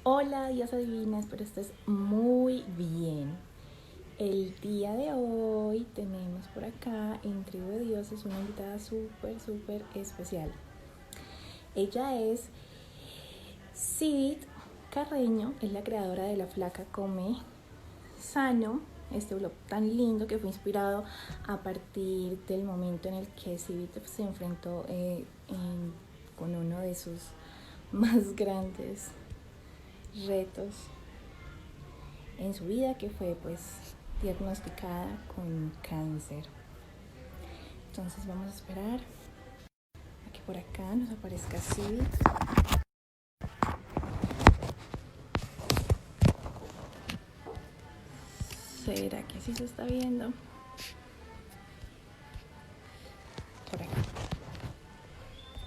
Hola, diosa divina, espero estés muy bien. El día de hoy tenemos por acá en Tribu de Dioses una invitada súper especial. Ella es Cidit Carreño, es la creadora de La Flaca Come Sano, este blog tan lindo que fue inspirado a partir del momento en el que Cidit se enfrentó con uno de sus más grandes retos en su vida, que fue pues diagnosticada con cáncer. Entonces vamos a esperar a que por acá nos aparezca Civic. ¿Será que sí se está viendo? Por acá.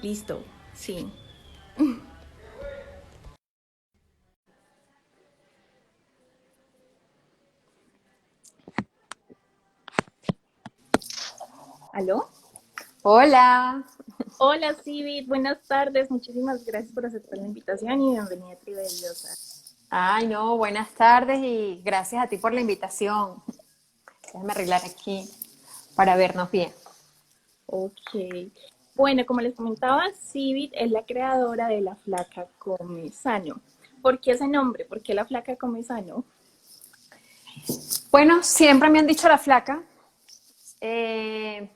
Listo, sí. ¿Aló? Hola. Hola Civic, buenas tardes. Muchísimas gracias por aceptar la invitación y bienvenida a Tribu de Diosa. Ay, no, buenas tardes y gracias a ti por la invitación. Déjame arreglar aquí para vernos bien. Ok. Bueno, como les comentaba, Civit es la creadora de La Flaca Come Sano. ¿Por qué ese nombre? ¿Por qué La Flaca Come Sano? Bueno, siempre me han dicho la flaca. eh,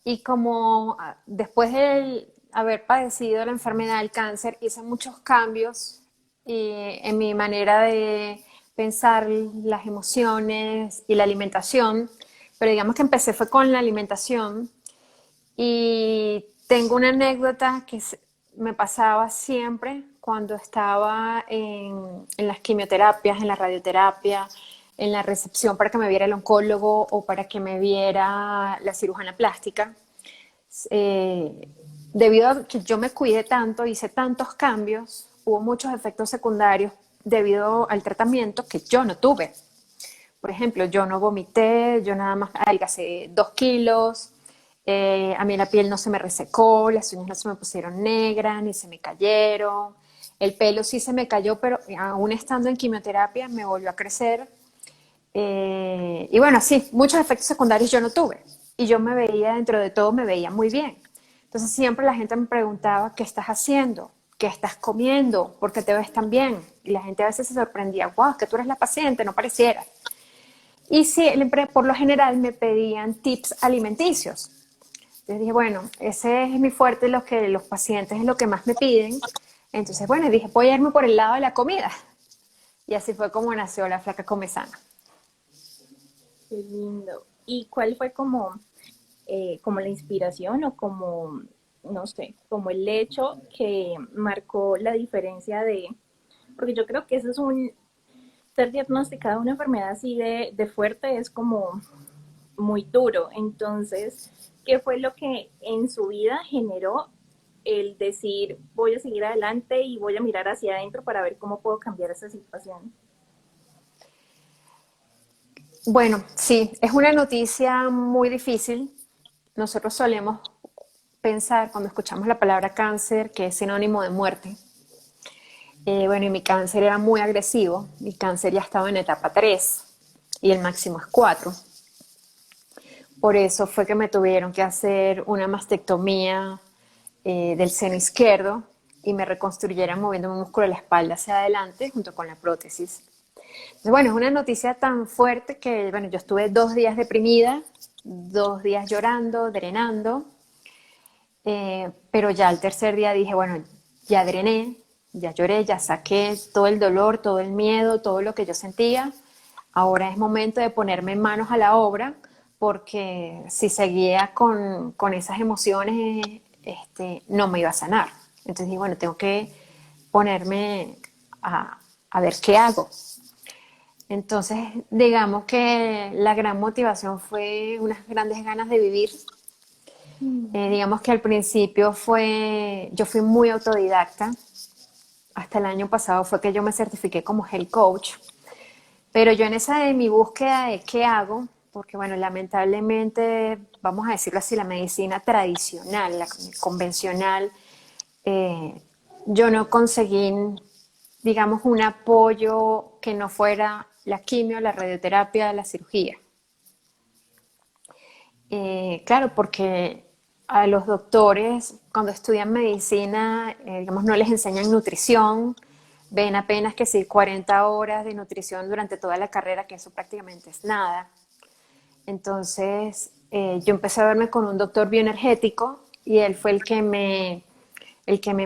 y como después de haber padecido la enfermedad del cáncer, hice muchos cambios en mi manera de pensar las emociones y la alimentación. Pero digamos que empecé fue con la alimentación. Y tengo una anécdota que me pasaba siempre cuando estaba en las quimioterapias, en la radioterapia, en la recepción para que me viera el oncólogo o para que me viera la cirujana plástica. Eh, Debido a que yo me cuidé tanto, hice tantos cambios, hubo muchos efectos secundarios debido al tratamiento que yo no tuve. Por ejemplo, yo no vomité, yo nada más adelgacé 2 kilos, a mí la piel no se me resecó, las uñas no se me pusieron negras, ni se me cayeron, el pelo sí se me cayó, pero aún estando en quimioterapia me volvió a crecer. Y bueno, sí, muchos efectos secundarios yo no tuve. Y yo me veía, dentro de todo, me veía muy bien. Entonces siempre la gente me preguntaba, ¿qué estás haciendo? ¿Qué estás comiendo? ¿Por qué te ves tan bien? Y la gente a veces se sorprendía, wow, es que tú eres la paciente, no pareciera. Y siempre, por lo general, me pedían tips alimenticios. Entonces dije, bueno, ese es mi fuerte, lo que los pacientes es lo que más me piden. Entonces, bueno, dije, voy a irme por el lado de la comida. Y así fue como nació La Flaca Come Sana. Qué lindo. ¿Y cuál fue como la inspiración o como, no sé, como el hecho que marcó la diferencia porque yo creo que eso es ser diagnosticada de una enfermedad así de fuerte es como muy duro. Entonces, ¿qué fue lo que en su vida generó el decir voy a seguir adelante y voy a mirar hacia adentro para ver cómo puedo cambiar esa situación? Bueno, sí, es una noticia muy difícil. Nosotros solemos pensar cuando escuchamos la palabra cáncer que es sinónimo de muerte. Bueno, y mi cáncer era muy agresivo. Mi cáncer ya estaba en etapa 3 y el máximo es 4. Por eso fue que me tuvieron que hacer una mastectomía del seno izquierdo y me reconstruyeran moviendo mi músculo de la espalda hacia adelante junto con la prótesis. Entonces, bueno, es una noticia tan fuerte que, bueno, yo estuve 2 días deprimida, 2 días llorando, drenando, pero ya al tercer día dije, bueno, ya drené, ya lloré, ya saqué todo el dolor, todo el miedo, todo lo que yo sentía. Ahora es momento de ponerme manos a la obra, porque si seguía con esas emociones, no me iba a sanar. Entonces dije, bueno, tengo que ponerme a ver qué hago. Entonces, digamos que la gran motivación fue unas grandes ganas de vivir. Digamos que al principio yo fui muy autodidacta. Hasta el año pasado fue que yo me certifiqué como health coach. Pero yo en esa de mi búsqueda de qué hago, porque bueno, lamentablemente, vamos a decirlo así, la medicina tradicional, la convencional, yo no conseguí digamos, un apoyo que no fuera la quimio, la radioterapia, la cirugía. Claro, porque a los doctores cuando estudian medicina, digamos, no les enseñan nutrición, ven apenas que sí 40 horas de nutrición durante toda la carrera, que eso prácticamente es nada. Entonces, yo empecé a verme con un doctor bioenergético y él fue el que me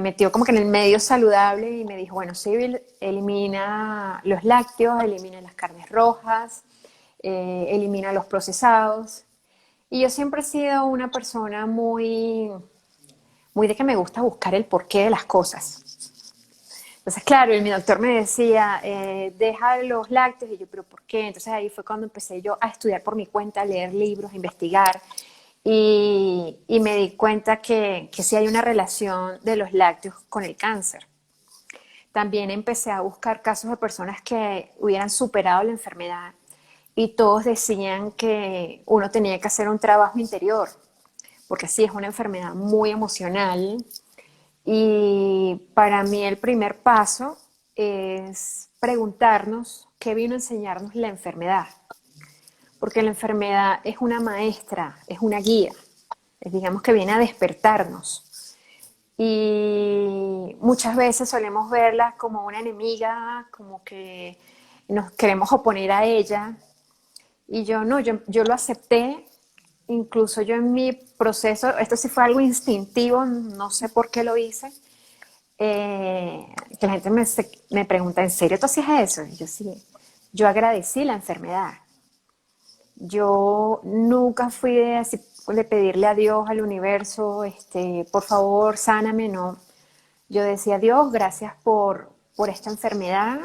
metió como que en el medio saludable y me dijo, bueno, Sibyl, elimina los lácteos, elimina las carnes rojas, elimina los procesados. Y yo siempre he sido una persona muy de que me gusta buscar el porqué de las cosas. Entonces, claro, mi doctor me decía, deja los lácteos, y yo, pero ¿por qué? Entonces ahí fue cuando empecé yo a estudiar por mi cuenta, a leer libros, a investigar, y me di cuenta que sí hay una relación de los lácteos con el cáncer. También empecé a buscar casos de personas que hubieran superado la enfermedad y todos decían que uno tenía que hacer un trabajo interior, porque sí es una enfermedad muy emocional y para mí el primer paso es preguntarnos qué vino a enseñarnos la enfermedad, porque la enfermedad es una maestra, es una guía, digamos que viene a despertarnos. Y muchas veces solemos verla como una enemiga, como que nos queremos oponer a ella. Y yo no, yo lo acepté, incluso yo en mi proceso, esto sí fue algo instintivo, no sé por qué lo hice, que la gente me pregunta, ¿en serio tú hacías eso? Y yo sí, yo agradecí la enfermedad. Yo nunca fui de, así, de pedirle a Dios, al universo, por favor, sáname, no. Yo decía, Dios, gracias por esta enfermedad,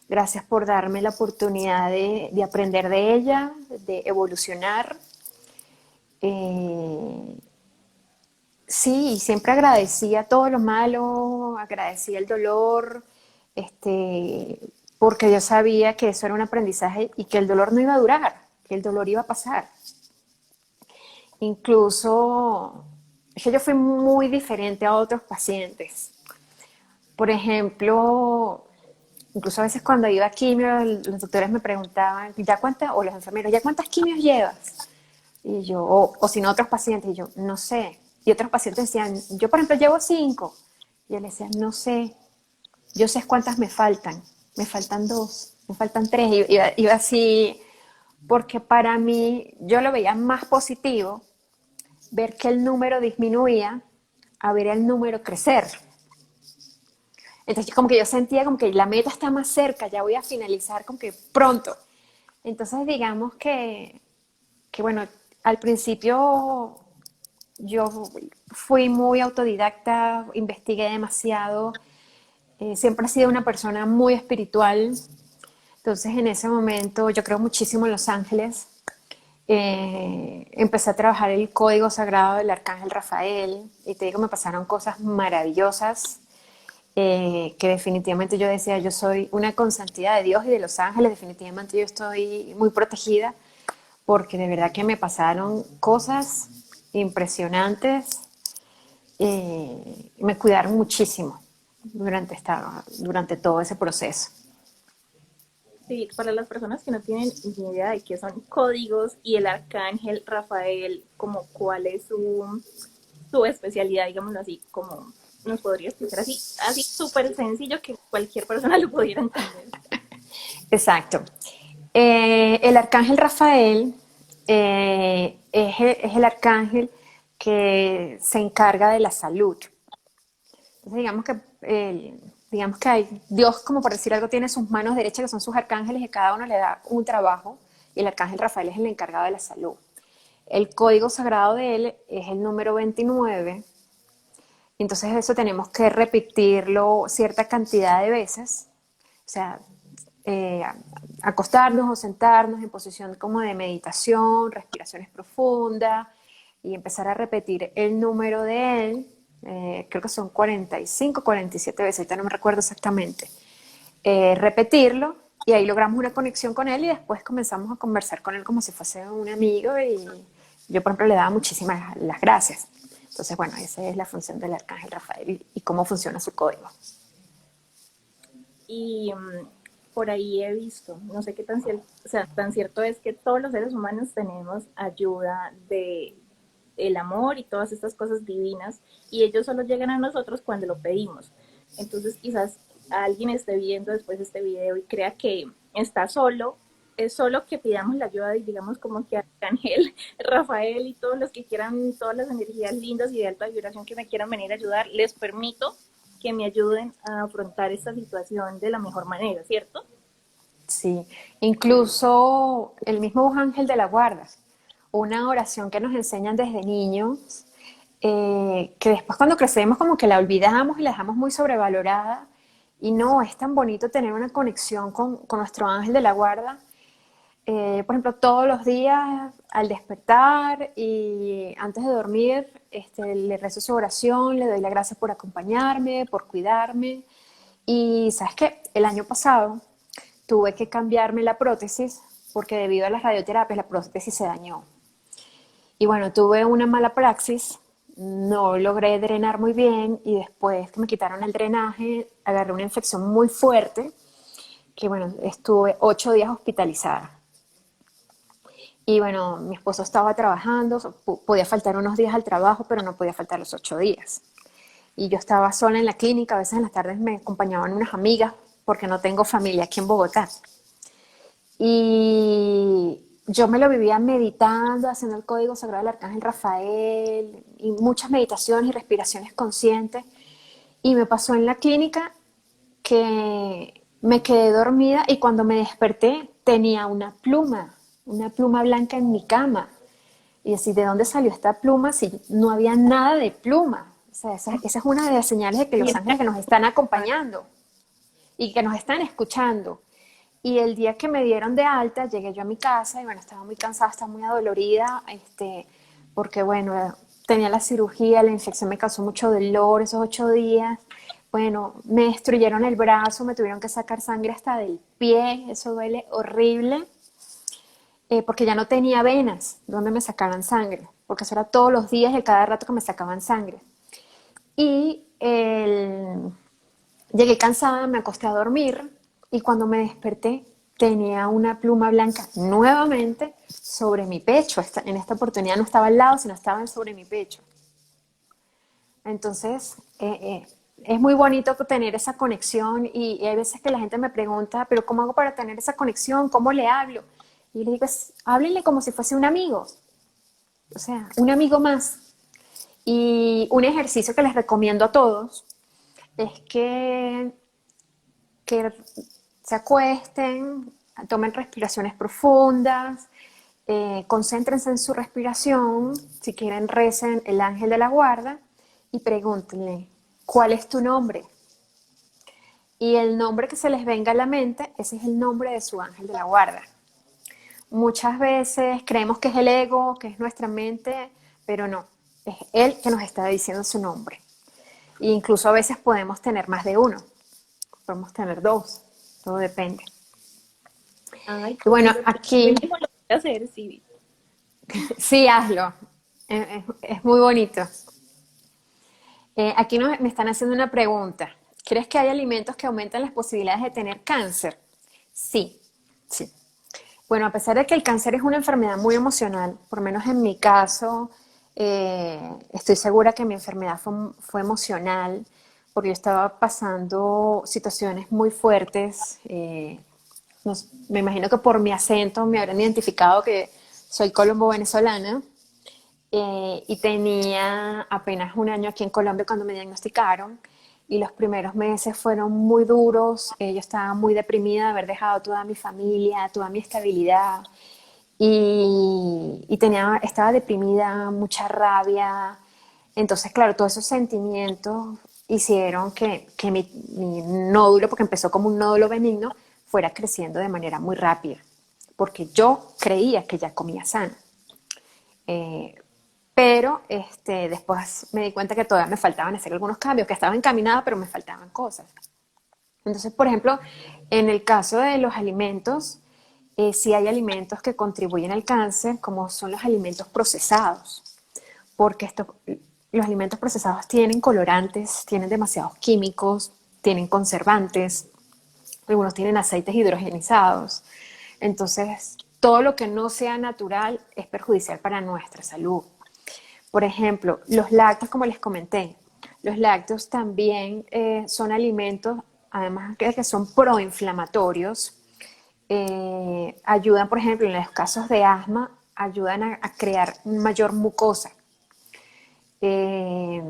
gracias por darme la oportunidad de aprender de ella, de evolucionar. Eh, sí, siempre agradecía todo lo malo, agradecía el dolor, porque yo sabía que eso era un aprendizaje y que el dolor no iba a durar, que el dolor iba a pasar. Incluso, es que yo fui muy diferente a otros pacientes. Por ejemplo, incluso a veces cuando iba a quimio, los doctores me preguntaban, ¿ya cuántas, o los enfermeros, ¿ya cuántas quimios llevas? Y yo, o si no, otros pacientes, y yo, no sé. Y otros pacientes decían, yo por ejemplo llevo 5. Y yo les decía, no sé, yo sé cuántas me faltan 2, me faltan 3. Y iba así, porque para mí yo lo veía más positivo, ver que el número disminuía, a ver el número crecer. Entonces como que yo sentía como que la meta está más cerca, ya voy a finalizar como que pronto. Entonces digamos que bueno, al principio yo fui muy autodidacta, investigué demasiado, siempre he sido una persona muy espiritual, entonces en ese momento yo creo muchísimo en los ángeles. Empecé a trabajar el código sagrado del arcángel Rafael y te digo, me pasaron cosas maravillosas que definitivamente yo decía, yo soy una consantidad de Dios y de los ángeles, definitivamente yo estoy muy protegida porque de verdad que me pasaron cosas impresionantes, me cuidaron muchísimo durante todo ese proceso. Sí, para las personas que no tienen ni idea de qué son códigos y el arcángel Rafael, como cuál es su especialidad, digámoslo así, como nos podría explicar así súper sencillo que cualquier persona lo pudiera entender. Exacto. El arcángel Rafael es el arcángel que se encarga de la salud. Entonces digamos que hay, Dios, como por decir algo, tiene sus manos derechas, que son sus arcángeles, y cada uno le da un trabajo, y el arcángel Rafael es el encargado de la salud. El código sagrado de él es el número 29, entonces eso tenemos que repetirlo cierta cantidad de veces, o sea, eh, acostarnos o sentarnos en posición como de meditación, respiraciones profundas y empezar a repetir el número de él, creo que son 45, 47 veces, ahorita no me recuerdo exactamente, repetirlo y ahí logramos una conexión con él y después comenzamos a conversar con él como si fuese un amigo y yo por ejemplo le daba muchísimas las gracias. Entonces bueno, esa es la función del arcángel Rafael y cómo funciona su código. Y por ahí he visto, no sé qué tan cierto, o sea, tan cierto es que todos los seres humanos tenemos ayuda de el amor y todas estas cosas divinas y ellos solo llegan a nosotros cuando lo pedimos. Entonces quizás alguien esté viendo después este video y crea que está solo, es solo que pidamos la ayuda y digamos como que Arcángel, Rafael y todos los que quieran, todas las energías lindas y de alta vibración que me quieran venir a ayudar, les permito que me ayuden a afrontar esta situación de la mejor manera, ¿cierto? Sí, incluso el mismo ángel de la guarda, una oración que nos enseñan desde niños, que después cuando crecemos como que la olvidamos y la dejamos muy sobrevalorada. Y no, es tan bonito tener una conexión con nuestro ángel de la guarda. Por ejemplo, todos los días al despertar y antes de dormir, le rezo su oración, le doy las gracias por acompañarme, por cuidarme. Y sabes que el año pasado tuve que cambiarme la prótesis porque debido a las radioterapias la prótesis se dañó. Y bueno, tuve una mala praxis, no logré drenar muy bien y después que me quitaron el drenaje, agarré una infección muy fuerte que bueno, estuve 8 días hospitalizada. Y bueno, mi esposo estaba trabajando, podía faltar unos días al trabajo, pero no podía faltar los 8 días. Y yo estaba sola en la clínica, a veces en las tardes me acompañaban unas amigas porque no tengo familia aquí en Bogotá. Y yo me lo vivía meditando, haciendo el código sagrado del Arcángel Rafael y muchas meditaciones y respiraciones conscientes. Y me pasó en la clínica que me quedé dormida y cuando me desperté tenía una pluma blanca en mi cama. Y así, ¿de dónde salió esta pluma si no había nada de pluma? O sea, esa es una de las señales de que los ángeles que nos están acompañando y que nos están escuchando. Y el día que me dieron de alta, llegué yo a mi casa y bueno, estaba muy cansada, estaba muy adolorida, porque bueno, tenía la cirugía, la infección me causó mucho dolor esos 8 días. Bueno, me destruyeron el brazo, me tuvieron que sacar sangre hasta del pie, eso duele horrible, porque ya no tenía venas donde me sacaran sangre, porque eso era todos los días y cada rato que me sacaban sangre. Y llegué cansada, me acosté a dormir y cuando me desperté tenía una pluma blanca nuevamente sobre mi pecho. En esta oportunidad no estaba al lado, sino estaba sobre mi pecho. Entonces, es muy bonito tener esa conexión y hay veces que la gente me pregunta, pero ¿cómo hago para tener esa conexión? ¿Cómo le hablo? Y le digo, háblenle como si fuese un amigo, o sea, un amigo más. Y un ejercicio que les recomiendo a todos es que se acuesten, tomen respiraciones profundas, concéntrense en su respiración, si quieren recen el ángel de la guarda y pregúntenle, ¿cuál es tu nombre? Y el nombre que se les venga a la mente, ese es el nombre de su ángel de la guarda. Muchas veces creemos que es el ego, que es nuestra mente, pero no, es él que nos está diciendo su nombre. E incluso a veces podemos tener más de uno, podemos tener dos, todo depende. Ay, Y qué bueno, lindo. aquí Mínimo lo voy a hacer, sí. sí, hazlo, es muy bonito. Aquí me están haciendo una pregunta. ¿Crees que hay alimentos que aumentan las posibilidades de tener cáncer? Sí, sí. Bueno, a pesar de que el cáncer es una enfermedad muy emocional, por lo menos en mi caso, estoy segura que mi enfermedad fue emocional, porque yo estaba pasando situaciones muy fuertes. Me imagino que por mi acento me habrán identificado que soy colombo-venezolana. Y tenía apenas un año aquí en Colombia cuando me diagnosticaron y los primeros meses fueron muy duros. Yo estaba muy deprimida de haber dejado toda mi familia, toda mi estabilidad y estaba deprimida, mucha rabia. Entonces, claro, todos esos sentimientos hicieron que mi nódulo, porque empezó como un nódulo benigno, fuera creciendo de manera muy rápida, porque yo creía que ya comía sano. Eh, pero después me di cuenta que todavía me faltaban hacer algunos cambios, que estaba encaminada, pero me faltaban cosas. Entonces, por ejemplo, en el caso de los alimentos, sí hay alimentos que contribuyen al cáncer, como son los alimentos procesados, porque los alimentos procesados tienen colorantes, tienen demasiados químicos, tienen conservantes. algunos tienen aceites hidrogenizados. Entonces, todo lo que no sea natural es perjudicial para nuestra salud. Por ejemplo, los lácteos, como les comenté, los lácteos también son alimentos, además de que son proinflamatorios, ayudan, por ejemplo, en los casos de asma, ayudan a crear mayor mucosa. Eh,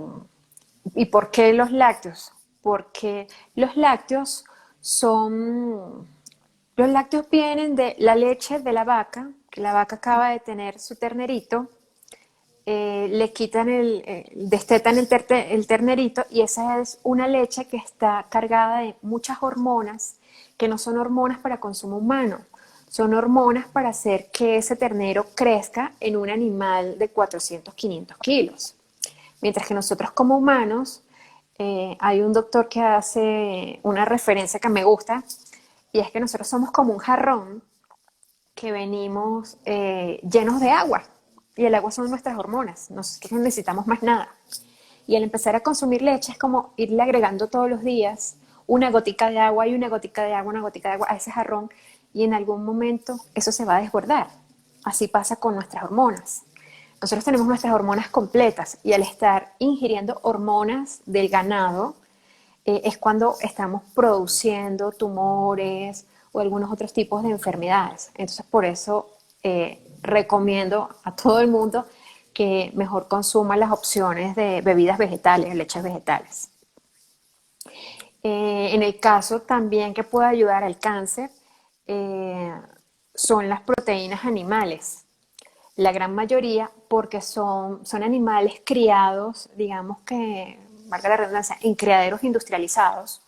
¿Y por qué los lácteos? Porque los lácteos son, los lácteos vienen de la leche de la vaca, que la vaca acaba de tener su ternerito, le quitan destetan el ternerito y esa es una leche que está cargada de muchas hormonas que no son hormonas para consumo humano, son hormonas para hacer que ese ternero crezca en un animal de 400, 500 kilos. Mientras que nosotros como humanos, hay un doctor que hace una referencia que me gusta y es que nosotros somos como un jarrón que venimos llenos de agua y el agua son nuestras hormonas, nosotros no necesitamos más nada. Y al empezar a consumir leche es como irle agregando todos los días una gotica de agua y una gotica de agua, una gotica de agua a ese jarrón y en algún momento eso se va a desbordar. Así pasa con nuestras hormonas. Nosotros tenemos nuestras hormonas completas y al estar ingiriendo hormonas del ganado, es cuando estamos produciendo tumores o algunos otros tipos de enfermedades. Entonces, por eso recomiendo a todo el mundo que mejor consuma las opciones de bebidas vegetales, leches vegetales. En el caso también que puede ayudar al cáncer, eh, son las proteínas animales. La gran mayoría porque son animales criados, digamos que, valga la redundancia, en criaderos industrializados,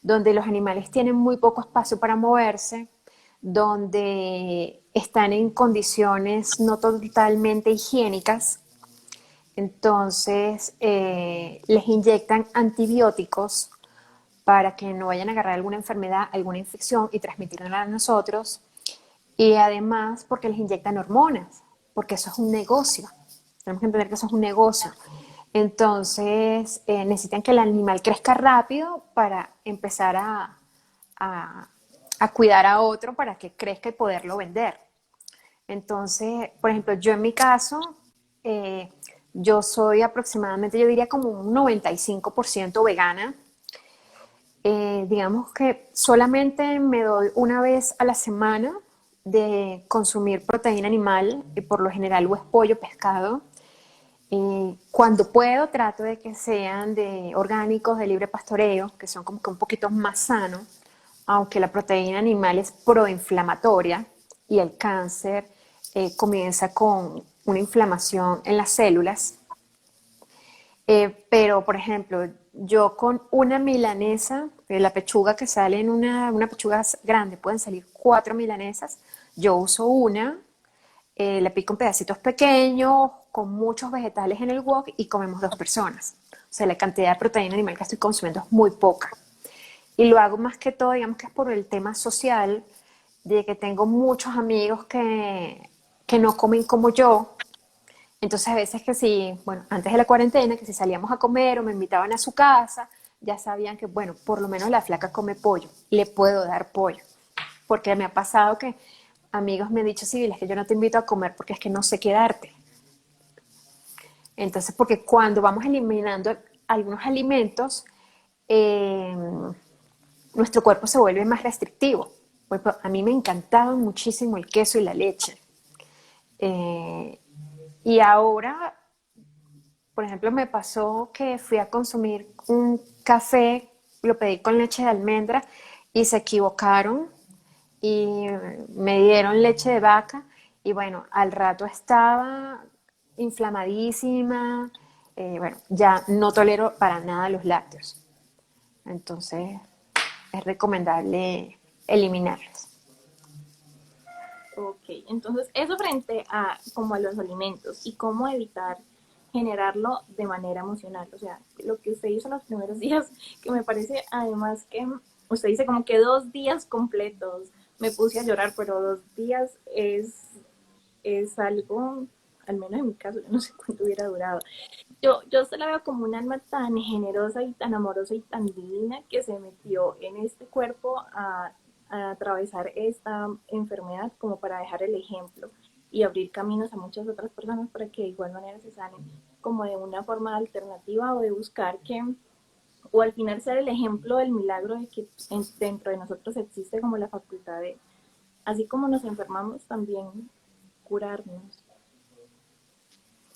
donde los animales tienen muy poco espacio para moverse, donde están en condiciones no totalmente higiénicas, entonces les inyectan antibióticos para que no vayan a agarrar alguna enfermedad, alguna infección y transmitirla a nosotros. Y además porque les inyectan hormonas, porque eso es un negocio. Tenemos que entender que eso es un negocio. Entonces necesitan que el animal crezca rápido para empezar a, a cuidar a otro para que crezca y poderlo vender. Entonces, por ejemplo, yo en mi caso, eh, yo soy aproximadamente, yo diría como un 95% vegana. Digamos que solamente me doy una vez a la semana de consumir proteína animal, y por lo general o es pollo, pescado. Cuando puedo trato de que sean de orgánicos, de libre pastoreo, que son como que un poquito más sanos, aunque la proteína animal es proinflamatoria y el cáncer comienza con una inflamación en las células. Pero, por ejemplo, yo con una milanesa, la pechuga que sale en una pechuga grande, pueden salir 4 milanesas, yo uso una, la pico en pedacitos pequeños, con muchos vegetales en el wok y comemos 2 personas. O sea, la cantidad de proteína animal que estoy consumiendo es muy poca. Y lo hago más que todo, digamos que es por el tema social, de que tengo muchos amigos que no comen como yo. Entonces a veces que si, bueno, antes de la cuarentena, que si salíamos a comer o me invitaban a su casa, ya sabían que, bueno, por lo menos la flaca come pollo, le puedo dar pollo. Porque me ha pasado que amigos me han dicho, sí, es que yo no te invito a comer porque es que no sé qué darte. Entonces, porque cuando vamos eliminando algunos alimentos, eh, nuestro cuerpo se vuelve más restrictivo. Pues, a mí me encantaba muchísimo el queso y la leche. Eh, y ahora, por ejemplo, me pasó que fui a consumir un café, lo pedí con leche de almendra y se equivocaron y me dieron leche de vaca y bueno, al rato estaba inflamadísima, bueno, ya no tolero para nada los lácteos. Entonces, es recomendable eliminarlos. Ok, entonces eso frente a como a los alimentos y cómo evitar generarlo de manera emocional. O sea, lo que usted hizo los primeros días, que me parece además que usted dice como que 2 días completos. Me puse a llorar, pero 2 días es algo, al menos en mi caso, yo no sé cuánto hubiera durado. Yo se la veo como un alma tan generosa y tan amorosa y tan divina que se metió en este cuerpo a atravesar esta enfermedad como para dejar el ejemplo y abrir caminos a muchas otras personas para que de igual manera se salen como de una forma alternativa o de buscar que, o al final ser el ejemplo del milagro de que dentro de nosotros existe como la facultad de, así como nos enfermamos, también curarnos.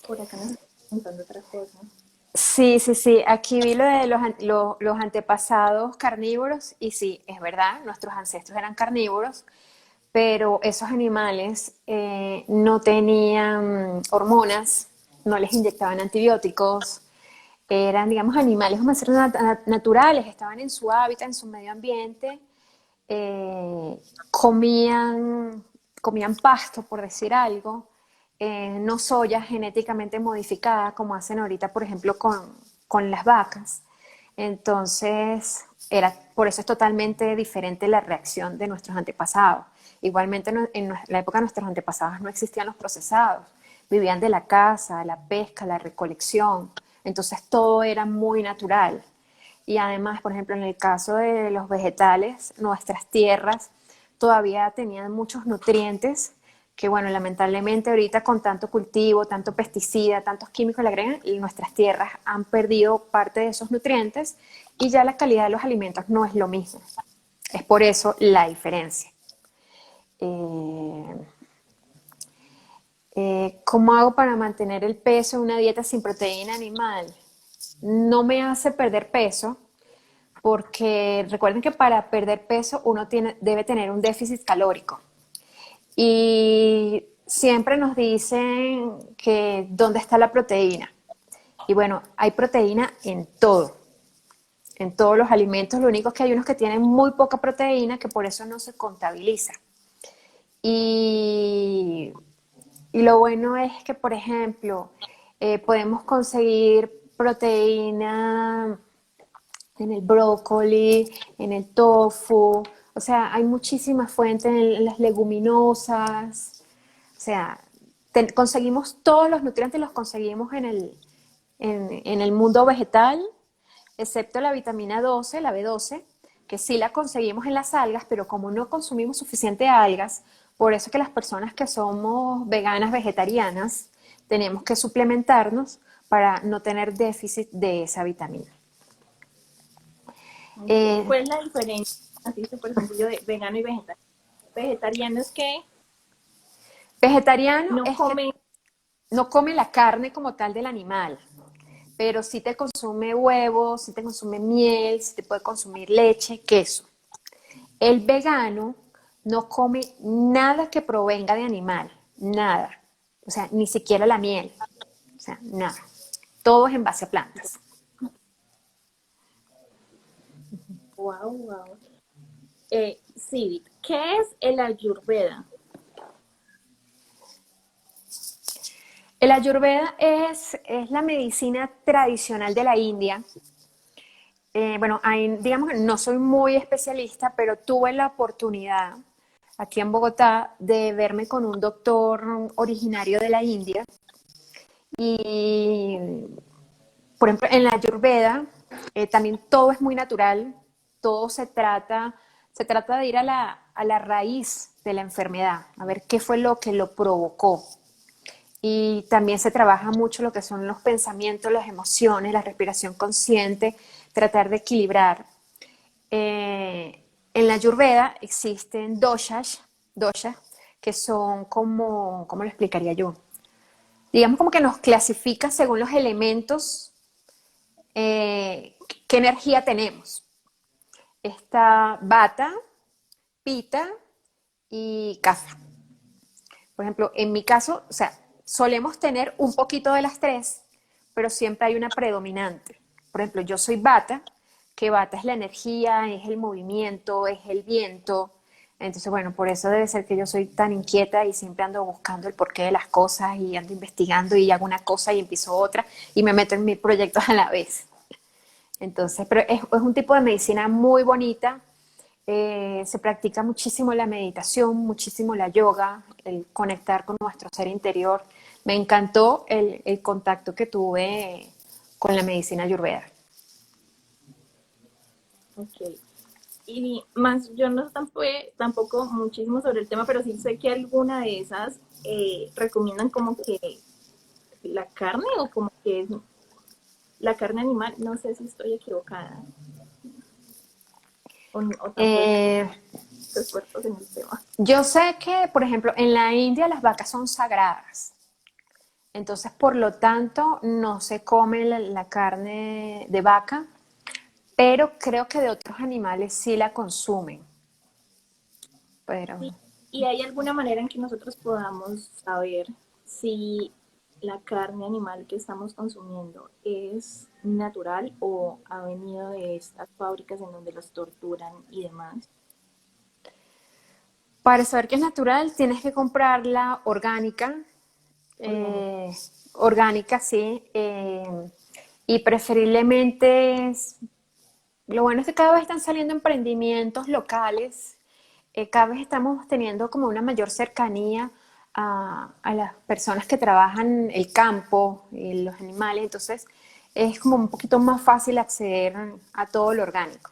Por acá nos están contando otra cosa. Sí, sí, sí. Aquí vi lo de los antepasados carnívoros y sí, es verdad, nuestros ancestros eran carnívoros, pero esos animales no tenían hormonas, no les inyectaban antibióticos, eran, digamos, animales, vamos a decir, naturales, estaban en su hábitat, en su medio ambiente, eh, comían, comían pasto, por decir algo, no soya genéticamente modificada, como hacen ahorita, por ejemplo, con las vacas. Entonces, por eso es totalmente diferente la reacción de nuestros antepasados. Igualmente, en la época de nuestros antepasados no existían los procesados, vivían de la caza, la pesca, la recolección. Entonces, todo era muy natural. Y además, por ejemplo, en el caso de los vegetales, nuestras tierras todavía tenían muchos nutrientes que, bueno, lamentablemente ahorita con tanto cultivo, tanto pesticida, tantos químicos le agregan, y nuestras tierras han perdido parte de esos nutrientes y ya la calidad de los alimentos no es lo mismo. Es por eso la diferencia. Eh, ¿Cómo hago para mantener el peso en una dieta sin proteína animal? No me hace perder peso, porque recuerden que para perder peso uno debe tener un déficit calórico. Y siempre nos dicen que dónde está la proteína. Y bueno, hay proteína en todos los alimentos. Lo único es que hay unos que tienen muy poca proteína, que por eso no se contabiliza. Y, y lo bueno es que, por ejemplo, podemos conseguir proteína en el brócoli, en el tofu, o sea, hay muchísimas fuentes en las leguminosas, o sea, conseguimos todos los nutrientes, los conseguimos en el mundo vegetal, excepto la vitamina 12, la B12, que sí la conseguimos en las algas, pero como no consumimos suficiente algas, por eso que las personas que somos veganas, vegetarianas, tenemos que suplementarnos para no tener déficit de esa vitamina. Okay. Eh, ¿Cuál es la diferencia, así súper sencillo, de vegano y vegetariano? Vegetariano es que Vegetariano no es que come, no come la carne como tal del animal, pero sí te consume huevos, sí te consume miel, sí te puede consumir leche, queso. El vegano no come nada que provenga de animal, nada. O sea, ni siquiera la miel, o sea, nada. Todo es en base a plantas. wow, wow. Sí, ¿qué es el Ayurveda? El ayurveda es la medicina tradicional de la India. Bueno, ahí, digamos que no soy muy especialista, pero tuve la oportunidad aquí en Bogotá de verme con un doctor originario de la India y, por ejemplo, en la Ayurveda también todo es muy natural, todo se trata de ir a la raíz de la enfermedad, a ver qué fue lo que lo provocó. Y también se trabaja mucho lo que son los pensamientos, las emociones, la respiración consciente, tratar de equilibrar. En la Ayurveda existen doshas, que son como, ¿cómo lo explicaría yo? Digamos como que nos clasifica según los elementos, qué energía tenemos. Está Vata, Pita y Kapha. Por ejemplo, en mi caso, o sea, solemos tener un poquito de las tres, pero siempre hay una predominante. Por ejemplo, yo soy Vata, que Vata es la energía, es el movimiento, es el viento. Entonces, bueno, por eso debe ser que yo soy tan inquieta y siempre ando buscando el porqué de las cosas y ando investigando y hago una cosa y empiezo otra y me meto en mil proyectos a la vez. Entonces, pero es un tipo de medicina muy bonita. Se practica muchísimo la meditación, muchísimo la yoga, el conectar con nuestro ser interior. Me encantó el contacto que tuve con la medicina ayurveda. Ok. Y más, yo no tampoco muchísimo sobre el tema, pero sí sé que alguna de esas recomiendan como que la carne o como que es la carne animal, no sé si estoy equivocada o tampoco Eh, estoy expertos en el tema. yo sé que, por ejemplo, en la India las vacas son sagradas. Entonces, por lo tanto, no se come la carne de vaca, pero creo que de otros animales sí la consumen. Pero Sí, ¿y hay alguna manera en que nosotros podamos saber si la carne animal que estamos consumiendo es natural o ha venido de estas fábricas en donde los torturan y demás? para saber que es natural, tienes que comprarla orgánica. Orgánico. eh, Orgánica, sí. Y preferiblemente, lo bueno es que cada vez están saliendo emprendimientos locales. Cada vez estamos teniendo como una mayor cercanía a las personas que trabajan el campo y los animales. Entonces, es como un poquito más fácil acceder a todo lo orgánico.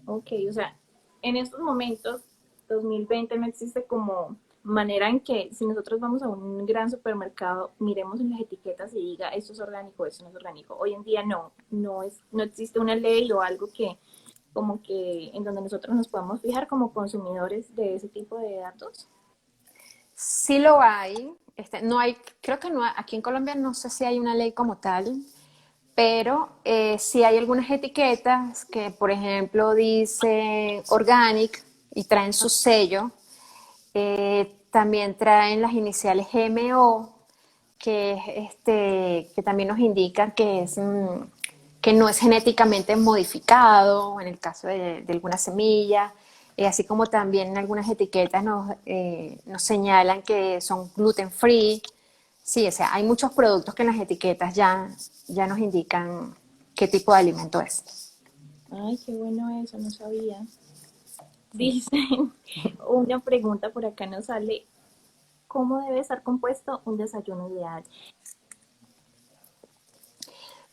Ok, o sea, en estos momentos, 2020 no existe como manera en que si nosotros vamos a un gran supermercado, miremos en las etiquetas y diga esto es orgánico, esto no es orgánico. Hoy en día no existe una ley o algo que como que en donde nosotros nos podamos fijar como consumidores de ese tipo de datos. Sí lo hay. No hay, creo que no, aquí en Colombia no sé si hay una ley como tal, pero sí hay algunas etiquetas que, por ejemplo, dice organic y traen su sello. También traen las iniciales GMO, que también nos indican que no es genéticamente modificado en el caso de alguna semilla, así como también en algunas etiquetas nos señalan que son gluten free. Sí, o sea, hay muchos productos que en las etiquetas ya nos indican qué tipo de alimento es. Ay, qué bueno eso, no sabía. Dicen, una pregunta por acá nos sale, ¿cómo debe estar compuesto un desayuno ideal?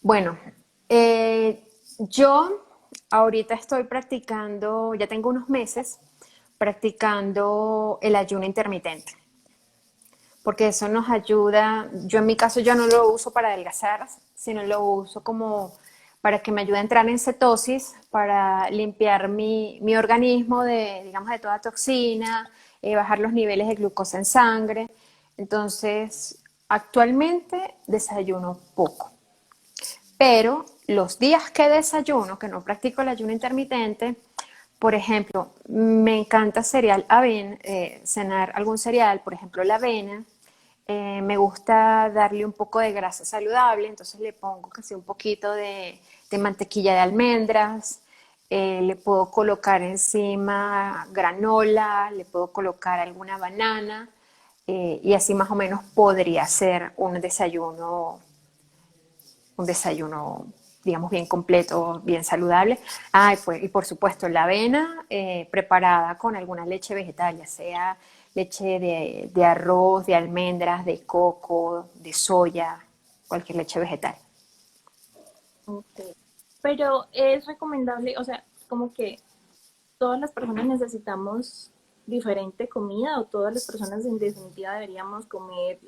Bueno, yo ahorita estoy practicando, ya tengo unos meses practicando el ayuno intermitente, porque eso nos ayuda, yo en mi caso yo no lo uso para adelgazar, sino lo uso como para que me ayude a entrar en cetosis, para limpiar mi organismo de, digamos, de toda toxina, bajar los niveles de glucosa en sangre. Entonces, actualmente desayuno poco. Pero los días que desayuno, que no practico el ayuno intermitente, por ejemplo, me encanta cenar algún cereal, por ejemplo, la avena. Me gusta darle un poco de grasa saludable, entonces le pongo casi un poquito de mantequilla de almendras, le puedo colocar encima granola, le puedo colocar alguna banana, y así más o menos podría ser un desayuno, digamos, bien completo, bien saludable. Ah, y por supuesto, la avena preparada con alguna leche vegetal, ya sea leche de arroz, de almendras, de coco, de soya, cualquier leche vegetal. Ok. Pero es recomendable, o sea, como que todas las personas necesitamos diferente comida o todas las personas en definitiva deberíamos comer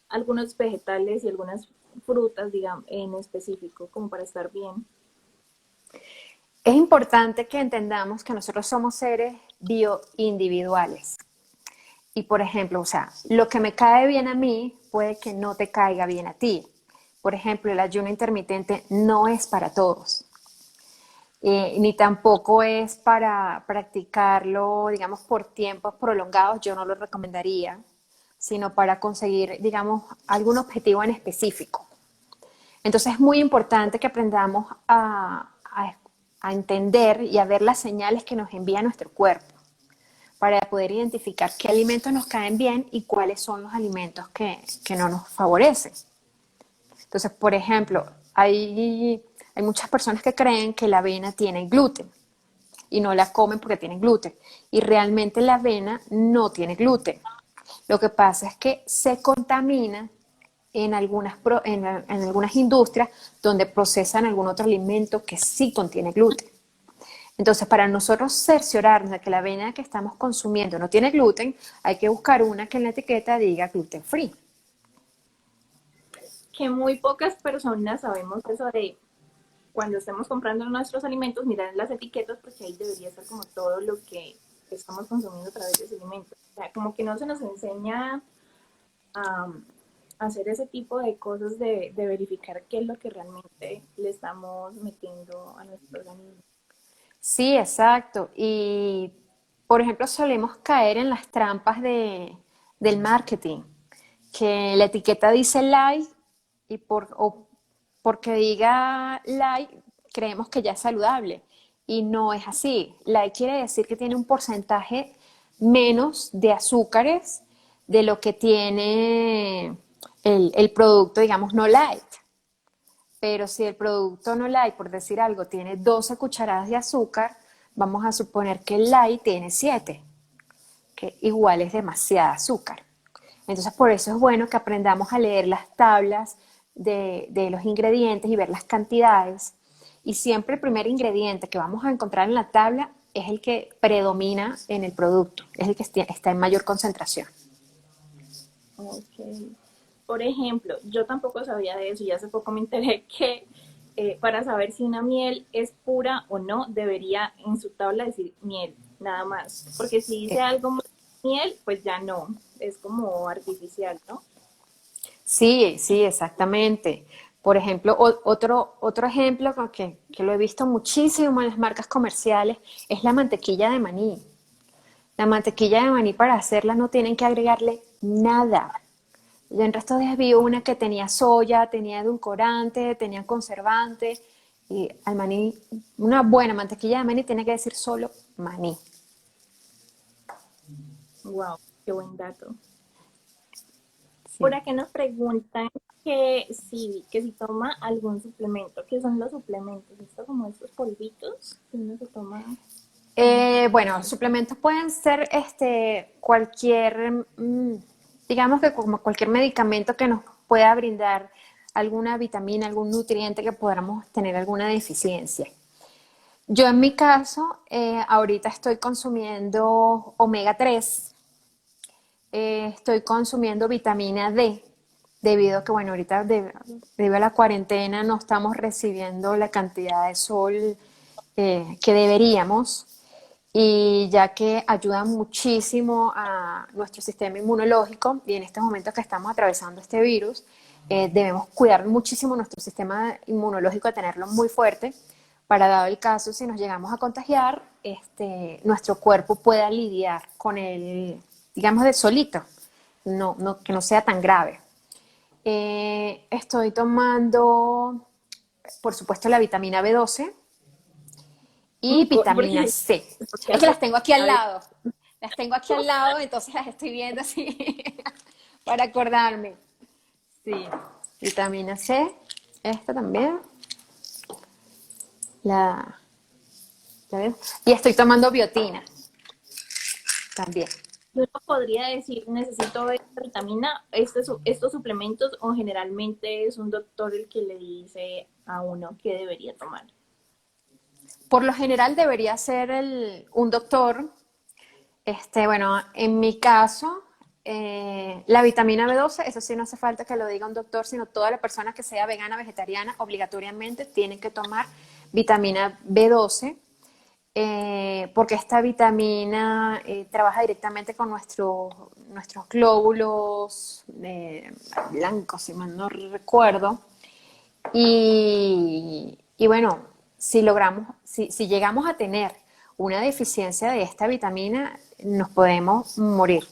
algunos vegetales y algunas frutas, digamos, en específico, como para estar bien. Es importante que entendamos que nosotros somos seres bioindividuales. Y por ejemplo, o sea, lo que me cae bien a mí puede que no te caiga bien a ti. Por ejemplo, el ayuno intermitente no es para todos, ni tampoco es para practicarlo, digamos, por tiempos prolongados, yo no lo recomendaría, sino para conseguir, digamos, algún objetivo en específico. Entonces es muy importante que aprendamos a entender y a ver las señales que nos envía nuestro cuerpo para poder identificar qué alimentos nos caen bien y cuáles son los alimentos que no nos favorecen. Entonces, por ejemplo, hay muchas personas que creen que la avena tiene gluten y no la comen porque tiene gluten. Y realmente la avena no tiene gluten. Lo que pasa es que se contamina en algunas industrias donde procesan algún otro alimento que sí contiene gluten. Entonces, para nosotros cerciorarnos de que la avena que estamos consumiendo no tiene gluten, hay que buscar una que en la etiqueta diga gluten free. Que muy pocas personas sabemos eso de cuando estemos comprando nuestros alimentos, mirar las etiquetas porque ahí debería estar como todo lo que estamos consumiendo a través de ese alimento. O sea, como que no se nos enseña a hacer ese tipo de cosas de verificar qué es lo que realmente le estamos metiendo a nuestro organismo. Sí, exacto. Y, por ejemplo, solemos caer en las trampas del marketing, que la etiqueta dice light y porque diga light creemos que ya es saludable. Y no es así. Light quiere decir que tiene un porcentaje menos de azúcares de lo que tiene el producto, digamos, no light. Pero si el producto no light, por decir algo, tiene 12 cucharadas de azúcar, vamos a suponer que el light tiene 7, que igual es demasiada azúcar. Entonces, por eso es bueno que aprendamos a leer las tablas de los ingredientes y ver las cantidades. Y siempre el primer ingrediente que vamos a encontrar en la tabla es el que predomina en el producto, es el que está en mayor concentración. Ok. Por ejemplo, yo tampoco sabía de eso y hace poco me enteré que para saber si una miel es pura o no, debería en su tabla decir miel, nada más. Porque si dice algo más miel, pues ya no, es como artificial, ¿no? Sí, sí, exactamente. Por ejemplo, otro ejemplo que lo he visto muchísimo en las marcas comerciales es la mantequilla de maní. La mantequilla de maní para hacerla no tienen que agregarle nada. Yo en estos días vi una que tenía soya, tenía edulcorante, tenía conservante. Y al maní, una buena mantequilla de maní tiene que decir solo maní. Wow, qué buen dato. Por Sí. acá nos preguntan que si toma algún suplemento. ¿Qué son los suplementos? Esto como estos polvitos que uno se toma. Bueno, suplementos pueden ser cualquier, digamos que como cualquier medicamento que nos pueda brindar alguna vitamina, algún nutriente que podamos tener alguna deficiencia. Yo en mi caso, ahorita estoy consumiendo omega 3, estoy consumiendo vitamina D, debido a que, bueno, ahorita debido a la cuarentena no estamos recibiendo la cantidad de sol que deberíamos y ya que ayuda muchísimo a nuestro sistema inmunológico y en estos momentos que estamos atravesando este virus, debemos cuidar muchísimo nuestro sistema inmunológico, tenerlo muy fuerte para dado el caso, si nos llegamos a contagiar, nuestro cuerpo pueda lidiar con el, digamos, de solito, que no sea tan grave. Estoy tomando, por supuesto, la vitamina B12 y vitamina Porque, C. porque Es que hace, las tengo aquí al a ver, lado. Las tengo aquí al lado, entonces las estoy viendo así para acordarme. Sí, vitamina C, esta también, la, la veo. Y estoy tomando biotina también. uno podría decir, necesito esta vitamina, estos suplementos, o generalmente es un doctor el que le dice a uno que debería tomar. Por lo general debería ser un doctor. Bueno, en mi caso, la vitamina B12, eso sí no hace falta que lo diga un doctor, sino toda la persona que sea vegana, vegetariana, obligatoriamente tiene que tomar vitamina B12, porque esta vitamina trabaja directamente con nuestros glóbulos blancos, si mal no recuerdo. Y bueno, si llegamos a tener una deficiencia de esta vitamina, nos podemos morir,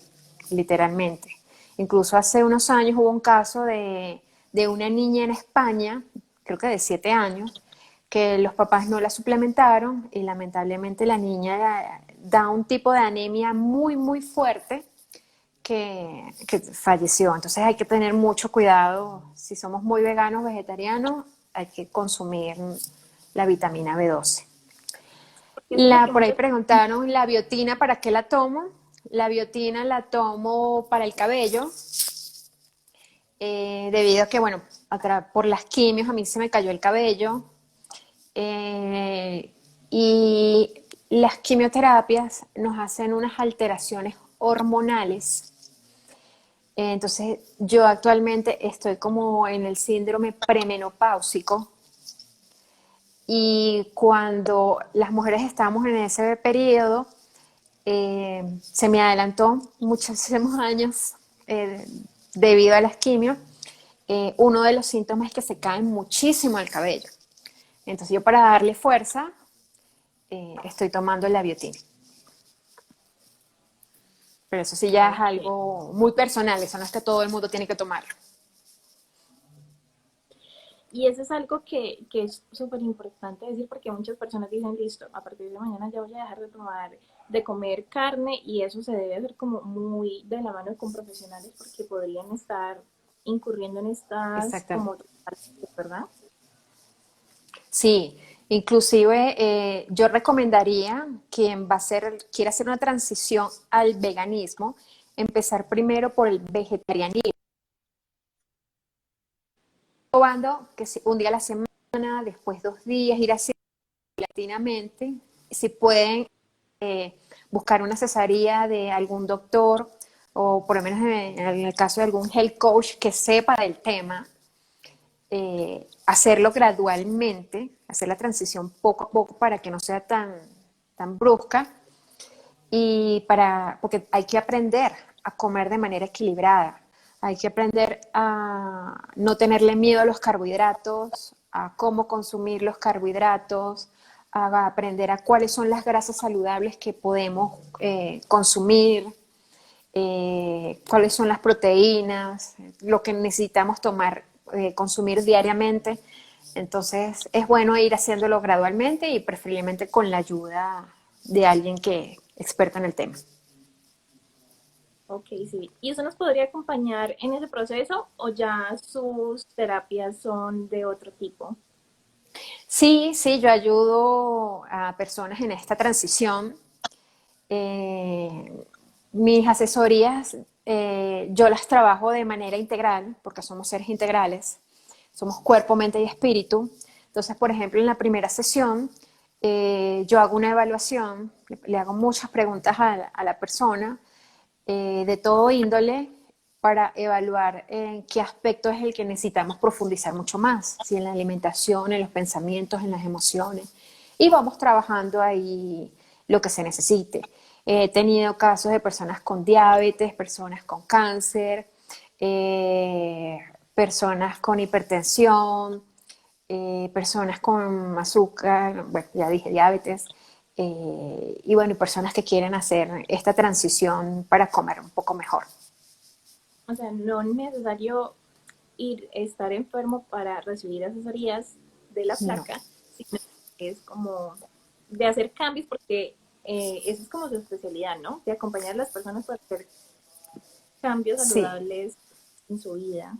literalmente. Incluso hace unos años hubo un caso de una niña en España, creo que de 7 años, que los papás no la suplementaron y lamentablemente la niña da un tipo de anemia muy, muy fuerte que falleció. Entonces hay que tener mucho cuidado. Si somos muy veganos, vegetarianos, hay que consumir la vitamina B12. Porque eso es lo que Por ahí muchas, preguntaron la biotina, ¿para qué la tomo? La biotina la tomo para el cabello, debido a que, bueno, por las quimios a mí se me cayó el cabello. eh, y las quimioterapias nos hacen unas alteraciones hormonales. Entonces, yo actualmente estoy como en el síndrome premenopáusico, y cuando las mujeres estamos en ese periodo, se me adelantó muchísimos años, eh, debido a las quimios. Uno de los síntomas es que se cae muchísimo el cabello. Entonces yo, para darle fuerza, estoy tomando la biotina. Pero eso sí ya es Ok. algo muy personal, eso no es que todo el mundo tiene que tomarlo. Y eso es algo que es súper importante decir porque muchas personas dicen, listo, a partir de mañana ya voy a dejar de tomar, de comer carne y eso se debe hacer como muy de la mano con profesionales porque podrían estar incurriendo en estas Exactamente. como, ¿verdad? Sí, inclusive yo recomendaría quien quiere hacer una transición al veganismo, empezar primero por el vegetarianismo, probando que un día a la semana, después 2 días, ir así paulatinamente. Si pueden, eh, buscar una asesoría de algún doctor, o por lo menos en el caso de algún health coach que sepa del tema, hacerlo gradualmente, hacer la transición poco a poco para que no sea tan brusca, porque hay que aprender a comer de manera equilibrada, hay que aprender a no tenerle miedo a los carbohidratos, a cómo consumir los carbohidratos, a aprender a cuáles son las grasas saludables que podemos consumir, cuáles son las proteínas, lo que necesitamos consumir diariamente. Entonces es bueno ir haciéndolo gradualmente y preferiblemente con la ayuda de alguien que experta en el tema. Ok, sí. ¿Y eso nos podría acompañar en ese proceso o ya sus terapias son de otro tipo? Sí, sí, yo ayudo a personas en esta transición. Eh, Mis asesorías, yo las trabajo de manera integral, porque somos seres integrales, somos cuerpo, mente y espíritu. Entonces, por ejemplo, en la primera sesión, yo hago una evaluación, le hago muchas preguntas a la persona, de todo índole, para evaluar en qué aspecto es el que necesitamos profundizar mucho más, si en la alimentación, en los pensamientos, en las emociones, y vamos trabajando ahí lo que se necesite. He tenido casos de personas con diabetes, personas con cáncer, eh, personas con hipertensión, personas con azúcar, bueno, ya dije diabetes, y bueno, y personas que quieren hacer esta transición para comer un poco mejor. O sea, no es necesario estar enfermo para recibir asesorías de la No. placa, sino que es como de hacer cambios porque esa es como su especialidad, ¿no? De acompañar a las personas para hacer cambios Sí, saludables en su vida.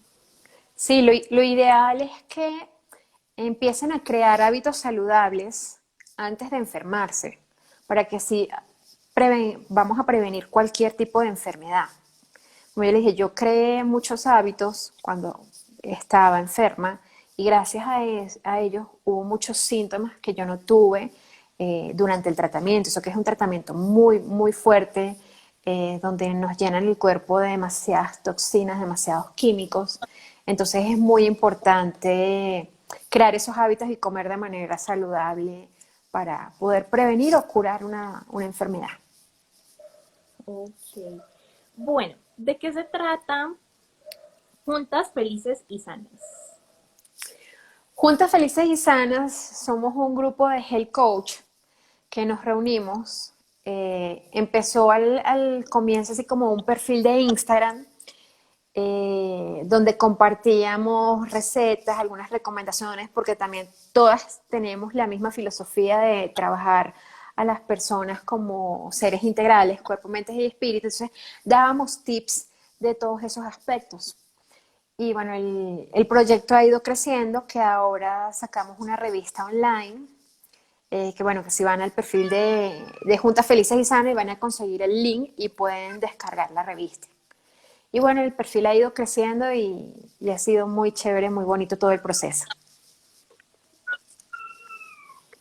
sí, lo ideal es que empiecen a crear hábitos saludables antes de enfermarse, para que así vamos a prevenir cualquier tipo de enfermedad. Como yo le dije, yo creé muchos hábitos cuando estaba enferma, y gracias a ellos hubo muchos síntomas que yo no tuve durante el tratamiento. Eso que es un tratamiento muy, muy fuerte, donde nos llenan el cuerpo de demasiadas toxinas, demasiados químicos. Entonces es muy importante crear esos hábitos y comer de manera saludable para poder prevenir o curar una enfermedad. Ok. Bueno, ¿de qué se trata Juntas Felices y Sanas? Juntas Felices y Sanas somos un grupo de health coach que nos reunimos. Empezó al comienzo así como un perfil de Instagram, donde compartíamos recetas, algunas recomendaciones, porque también todas tenemos la misma filosofía de trabajar a las personas como seres integrales, cuerpo, mente y espíritu. Entonces dábamos tips de todos esos aspectos. Y bueno, el proyecto ha ido creciendo, que ahora sacamos una revista online, que bueno, que si van al perfil de Juntas Felices y Sanas van a conseguir el link y pueden descargar la revista. Y bueno, el perfil ha ido creciendo y ha sido muy chévere, muy bonito todo el proceso.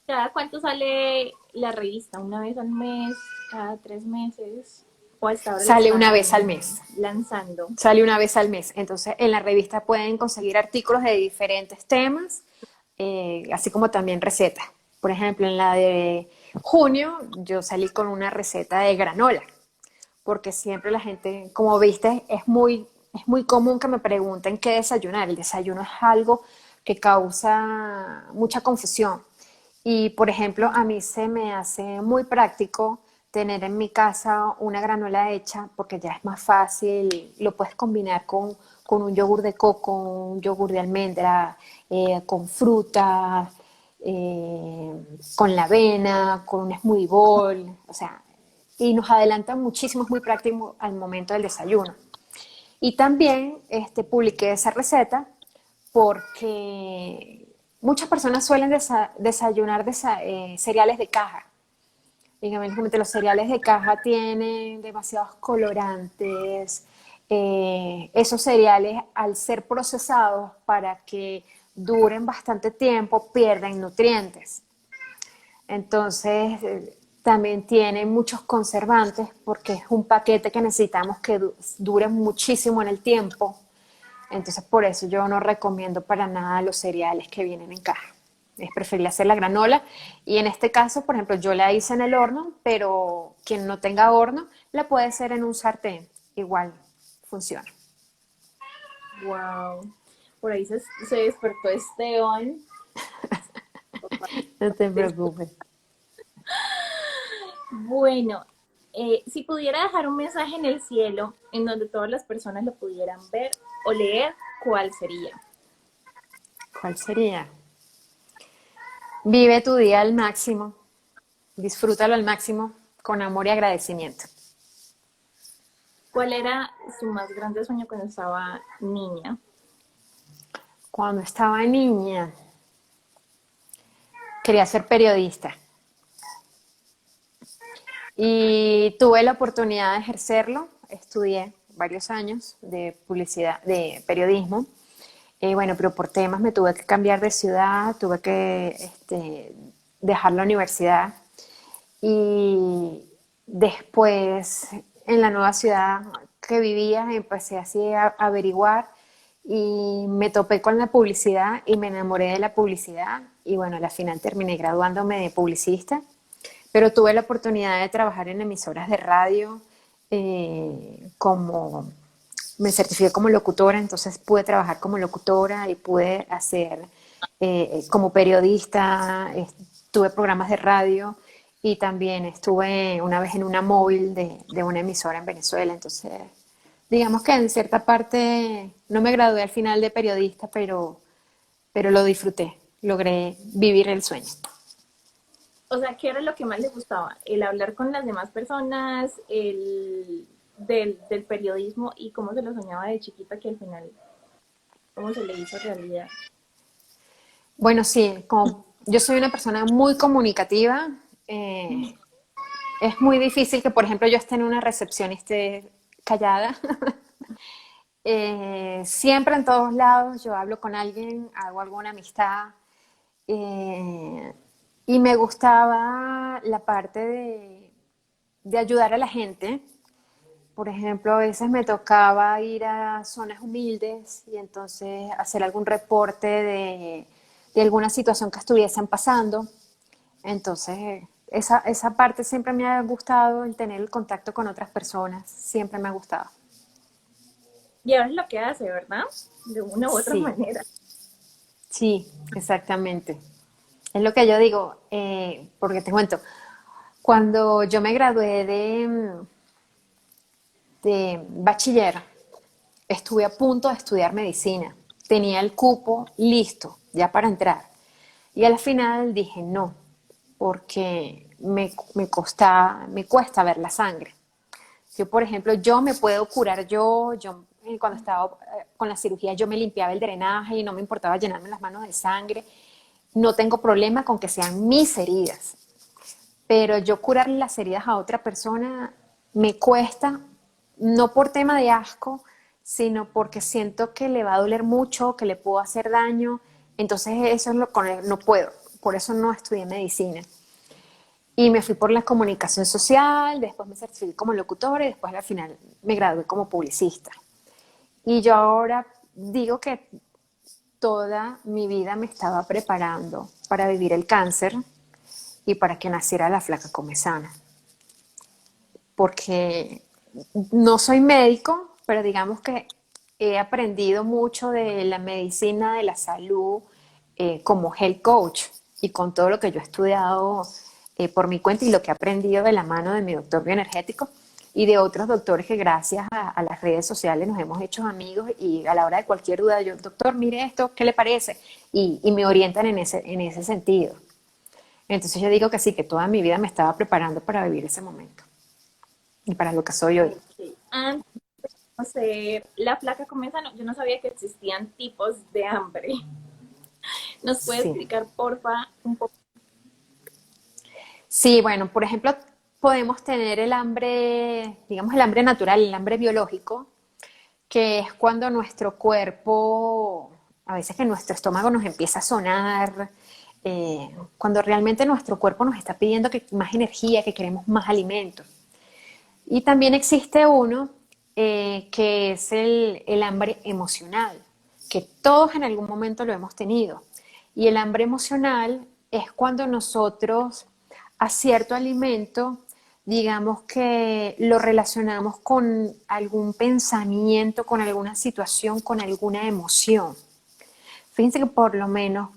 ¿Cada cuánto sale la revista? ¿Una vez al mes? ¿Cada 3 meses? ¿O hasta ahora la Sale una vez al están mes. lanzando? Sale una vez al mes. Entonces, en la revista pueden conseguir artículos de diferentes temas, así como también recetas. Por ejemplo, en la de junio, yo salí con una receta de granola, porque siempre la gente, como viste, es muy común que me pregunten qué desayunar. El desayuno es algo que causa mucha confusión. Y, por ejemplo, a mí se me hace muy práctico tener en mi casa una granola hecha porque ya es más fácil, lo puedes combinar con un yogur de coco, un yogur de almendra, con fruta, con la avena, con un smoothie bowl, o sea, y nos adelanta muchísimo, es muy práctico al momento del desayuno. Y también publiqué esa receta porque muchas personas suelen desayunar cereales de caja. Dígame, los cereales de caja tienen demasiados colorantes. Esos cereales, al ser procesados para que duren bastante tiempo, pierden nutrientes. Entonces, también tiene muchos conservantes porque es un paquete que necesitamos que dure muchísimo en el tiempo. Entonces, por eso yo no recomiendo para nada los cereales que vienen en caja. Es preferible hacer la granola. Y en este caso, por ejemplo, yo la hice en el horno, pero quien no tenga horno, la puede hacer en un sartén. Igual funciona. Wow. Por ahí se despertó Esteban. No te preocupes. Bueno, si pudiera dejar un mensaje en el cielo en donde todas las personas lo pudieran ver o leer, ¿cuál sería? ¿Cuál sería? Vive tu día al máximo. Disfrútalo al máximo con amor y agradecimiento. ¿Cuál era su más grande sueño cuando estaba niña? Cuando estaba niña, quería ser periodista. Y tuve la oportunidad de ejercerlo. Estudié varios años de publicidad, de periodismo. Bueno, pero por temas me tuve que cambiar de ciudad, tuve que dejar la universidad. Y después, en la nueva ciudad que vivía, empecé así a averiguar y me topé con la publicidad y me enamoré de la publicidad. Y bueno, al final terminé graduándome de publicista, pero tuve la oportunidad de trabajar en emisoras de radio, como me certifiqué como locutora, entonces pude trabajar como locutora y pude hacer como periodista, tuve programas de radio y también estuve una vez en una móvil de una emisora en Venezuela, entonces digamos que en cierta parte no me gradué al final de periodista, pero lo disfruté, logré vivir el sueño. O sea, ¿qué era lo que más le gustaba? El hablar con las demás personas, el del periodismo y cómo se lo soñaba de chiquita que al final, cómo se le hizo realidad. Bueno, sí, yo soy una persona muy comunicativa. eh, es muy difícil que, por ejemplo, yo esté en una recepción y esté callada. Siempre en todos lados yo hablo con alguien, hago alguna amistad. eh, y me gustaba la parte de ayudar a la gente. Por ejemplo, a veces me tocaba ir a zonas humildes y entonces hacer algún reporte de alguna situación que estuviesen pasando. Entonces, esa parte siempre me ha gustado, el tener el contacto con otras personas, siempre me ha gustado. Y ahora es lo que hace, ¿verdad? De una u otra Sí, manera. sí, exactamente. Es lo que yo digo, porque te cuento, cuando yo me gradué de bachiller, estuve a punto de estudiar medicina. Tenía el cupo listo ya para entrar. Y al final dije no, porque me cuesta ver la sangre. Yo, por ejemplo, yo me puedo curar yo cuando estaba con la cirugía, yo me limpiaba el drenaje y no me importaba llenarme las manos de sangre, no tengo problema con que sean mis heridas, pero yo curar las heridas a otra persona me cuesta, no por tema de asco, sino porque siento que le va a doler mucho, que le puedo hacer daño, entonces eso es lo con no puedo, por eso no estudié medicina. Y me fui por la comunicación social, después me certifiqué como locutora y después al final me gradué como publicista. Y yo ahora digo que toda mi vida me estaba preparando para vivir el cáncer y para que naciera la flaca Comezana. Porque no soy médico, pero digamos que he aprendido mucho de la medicina, de la salud, como health coach y con todo lo que yo he estudiado por mi cuenta y lo que he aprendido de la mano de mi doctor bioenergético y de otros doctores que gracias a las redes sociales nos hemos hecho amigos y a la hora de cualquier duda yo, doctor, mire esto, ¿qué le parece? Y me orientan en ese sentido. Entonces yo digo que sí, que toda mi vida me estaba preparando para vivir ese momento y para lo que soy hoy. Ok. Antes de conocer la flaca comensal, yo no sabía que existían tipos de hambre. ¿Nos puede Sí. explicar, porfa, un poco? Sí, bueno, por ejemplo, podemos tener el hambre, digamos el hambre natural, el hambre biológico, que es cuando nuestro cuerpo, a veces que nuestro estómago nos empieza a sonar, cuando realmente nuestro cuerpo nos está pidiendo que más energía, que queremos más alimentos. Y también existe uno que es el hambre emocional, que todos en algún momento lo hemos tenido. Y el hambre emocional es cuando nosotros a cierto alimento, digamos que lo relacionamos con algún pensamiento, con alguna situación, con alguna emoción. Fíjense que por lo menos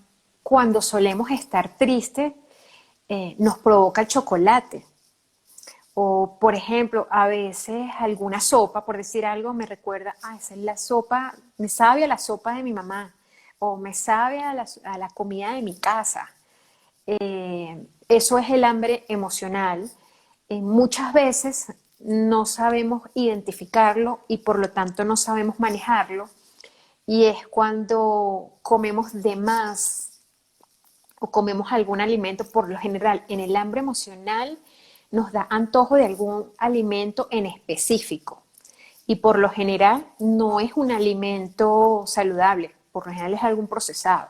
cuando solemos estar tristes, nos provoca el chocolate. O, por ejemplo, a veces alguna sopa, por decir algo, me recuerda, esa es la sopa, me sabe a la sopa de mi mamá, o me sabe a la comida de mi casa. Eso es el hambre emocional. Muchas veces no sabemos identificarlo y por lo tanto no sabemos manejarlo. Y es cuando comemos de más o comemos algún alimento, por lo general, en el hambre emocional nos da antojo de algún alimento en específico. Y por lo general no es un alimento saludable, por lo general es algún procesado.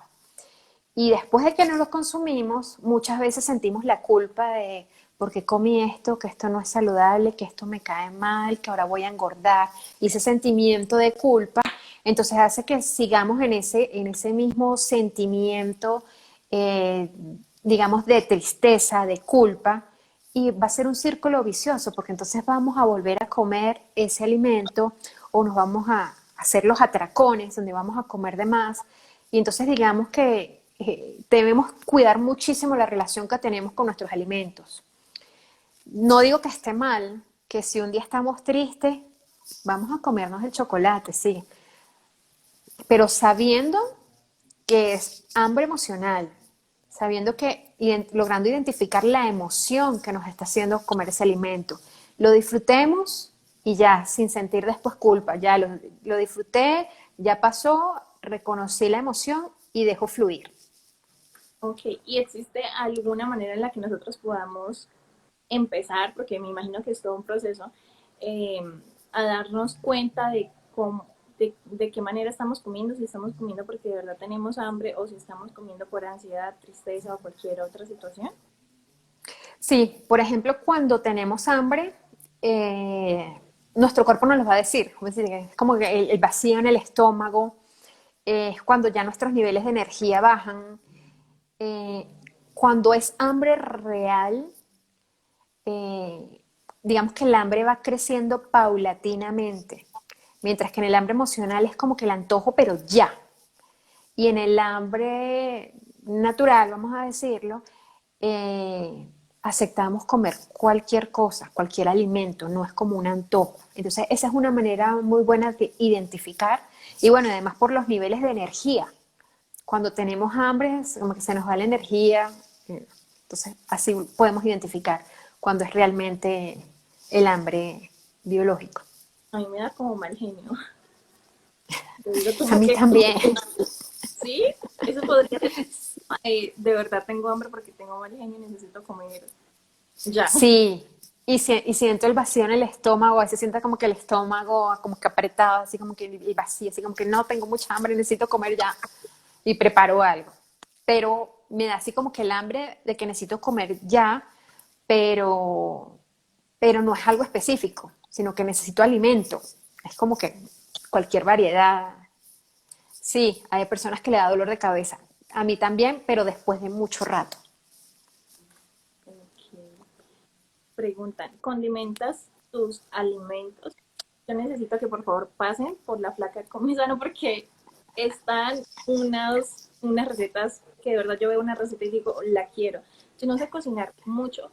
Y después de que no lo consumimos, muchas veces sentimos la culpa de por qué comí esto, que esto no es saludable, que esto me cae mal, que ahora voy a engordar. Y ese sentimiento de culpa, entonces hace que sigamos en ese mismo sentimiento, eh, digamos, de tristeza, de culpa. Y va a ser un círculo vicioso, porque entonces vamos a volver a comer ese alimento o nos vamos a hacer los atracones, donde vamos a comer de más. Y entonces digamos que debemos cuidar muchísimo la relación que tenemos con nuestros alimentos. No digo que esté mal, que si un día estamos tristes, vamos a comernos el chocolate, sí, pero sabiendo que es hambre emocional, sabiendo que logrando identificar la emoción que nos está haciendo comer ese alimento, lo disfrutemos y ya, sin sentir después culpa, ya lo disfruté, ya pasó, reconocí la emoción y dejo fluir. Ok, ¿y existe alguna manera en la que nosotros podamos empezar, porque me imagino que es todo un proceso, eh, a darnos cuenta de cómo, de qué manera estamos comiendo, si estamos comiendo porque de verdad tenemos hambre o si estamos comiendo por ansiedad, tristeza o cualquier otra situación? Sí, por ejemplo, cuando tenemos hambre, nuestro cuerpo nos lo va a decir. Es como que el vacío en el estómago, es cuando ya nuestros niveles de energía bajan. Eh, Cuando es hambre real, eh, digamos que el hambre va creciendo paulatinamente, mientras que en el hambre emocional es como que el antojo, pero ya. Y en el hambre natural, vamos a decirlo, aceptamos comer cualquier cosa, cualquier alimento, no es como un antojo. Entonces, esa es una manera muy buena de identificar. Y bueno, además por los niveles de energía. Cuando tenemos hambre, es como que se nos va la energía. Entonces, así podemos identificar cuando es realmente el hambre biológico. A mí me da como mal genio. Yo digo A como mí que, también. ¿sí? Eso podría ser. De verdad tengo hambre porque tengo mal genio y necesito comer ya. Sí, y siento el vacío en el estómago, a veces siento como que el estómago como que apretado, así como que y vacío, así como que no tengo mucha hambre, necesito comer ya y preparo algo. Pero me da así como que el hambre de que necesito comer ya, pero, pero no es algo específico, sino que necesito alimento. Es como que cualquier variedad. Sí, hay personas que le da dolor de cabeza. A mí también, pero después de mucho rato. Ok. Preguntan, ¿condimentas tus alimentos? Yo necesito que por favor pasen por la flaca Come Sano porque están unas recetas que de verdad yo veo una receta y digo, la quiero. Yo no sé cocinar mucho,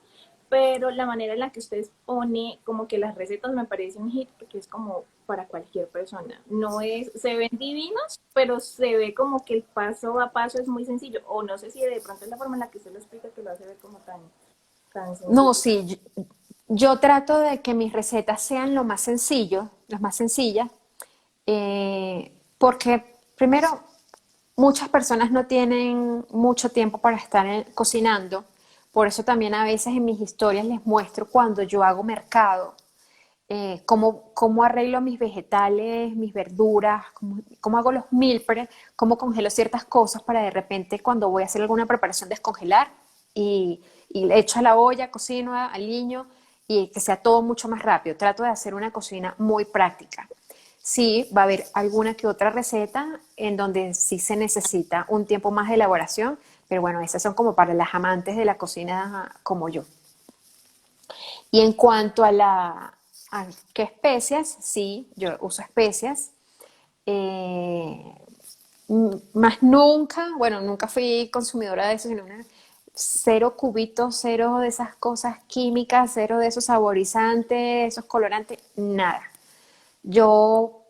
pero la manera en la que ustedes pone como que las recetas me parece un hit porque es como para cualquier persona. No es, se ven divinos, pero se ve como que el paso a paso es muy sencillo. O no sé si de pronto es la forma en la que usted lo explica que lo hace ver como tan No, sencillo. sí, yo trato de que mis recetas sean lo más sencillo, las más sencillas, porque primero muchas personas no tienen mucho tiempo para estar cocinando, por eso también a veces en mis historias les muestro cuando yo hago mercado, cómo arreglo mis vegetales, mis verduras, cómo hago los meal prep, cómo congelo ciertas cosas para de repente cuando voy a hacer alguna preparación descongelar y le echo a la olla, cocino, aliño y que sea todo mucho más rápido. Trato de hacer una cocina muy práctica. Sí, va a haber alguna que otra receta en donde sí se necesita un tiempo más de elaboración, pero bueno, esas son como para las amantes de la cocina como yo. Y en cuanto a qué especias, sí, yo uso especias. Eh, Más nunca, bueno, nunca fui consumidora de eso, sino cero cubitos, cero de esas cosas químicas, cero de esos saborizantes, esos colorantes, nada. Yo,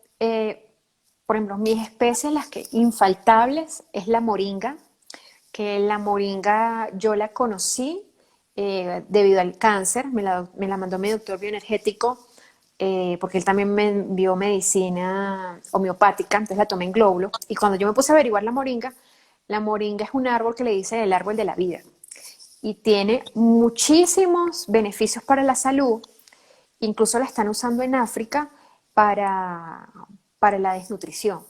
por ejemplo, mis especias, las que infaltables, es la moringa, que la moringa yo la conocí debido al cáncer, me la mandó mi doctor bioenergético, porque él también me envió medicina homeopática, entonces la tomé en glóbulo, y cuando yo me puse a averiguar la moringa es un árbol que le dicen el árbol de la vida, y tiene muchísimos beneficios para la salud, incluso la están usando en África para, para la desnutrición.